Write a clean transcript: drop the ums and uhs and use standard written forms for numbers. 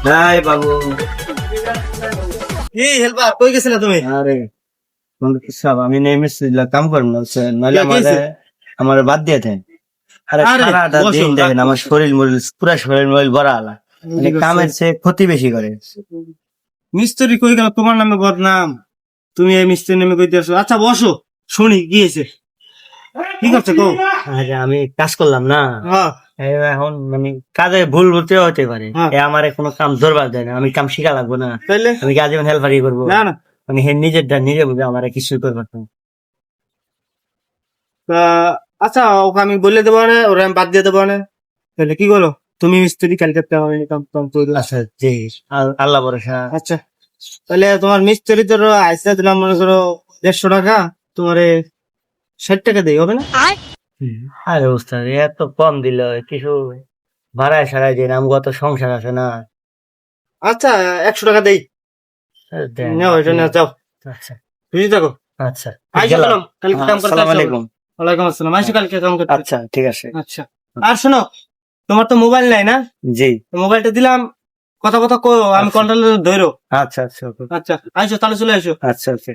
High বাবু। কি helper কই গেছিলা তুমি? আরে কোন কিছু আমি নেমেছি কাম করব না নাহলে কে আমারে কইছে? আমার বাদ দিয়ে দেন। আরে আরে, সারাটা বসো, দিন দেখেন রাখো। আমার শরীর মরিল পুরা শরীর মরিল ভরা আলা মানে কামের চেয়ে ক্ষতি বেশি করে। মিস্ত্রি কই গেল? তোমার নামে বদনাম, তুমি এই মিস্ত্রি নামে কইতে আসো। আচ্ছা বসো, শুনি কি হয়েছে, কি করছে কো? আরে আমি কাজ করলাম না, হ্যাঁ এখন মানে কাজে ভুল বলতে হতে পারে, হ্যাঁ। আমার কোনো কাম ধরবার দেয় না, আমি কাম শিখা লাগবো না, তাইলে আমি কি আজীবন হেল্পারি করবো? না না, মানে হে নিজেরটা নিজে বুঝে আমার কিছু করবার না। তা আচ্ছা ওকে আমি বলে দেবো না, ওরা আমি বাদ দিয়ে দেবো না। তাহলে কি করো তুমি? মিস্ত্রি কালকে কাম কাম করে দিও। আচ্ছা জি, আল্লাহ ভরসা। আচ্ছা তাহলে তোমার মিস্ত্রি তোর আইসা দিলাম মনে করো 150 টাকা, তোমারে 60 টাকা দেই, হবে না? আরে উস্তাদ এত কম দিল, কিছু ভাড়ায় সারাই দিন, আমি কত সংসার আছে না। আচ্ছা 100 টাকা দেই, দেন নাও এটা নাও, যাও আচ্ছা বুঝি থাকো। আচ্ছা আইসো গেলাম। গেলাম, কালকে কাম করতে আসসালামু আসো। আলাইকুম। ওয়ালাইকুম আসসালাম, আইসো কালকে কাম করতে। আচ্ছা ঠিক আছে। আচ্ছা আর শোনো, তোমার তো মোবাইল নাই না? জি মোবাইলটা দিলাম, কথা কথা কো, আমি আচ্ছা। কন্ট্রোল ধরো। আচ্ছা আচ্ছা আচ্ছা আইসো, তাহলে চলে আইসো। আচ্ছা আচ্ছা।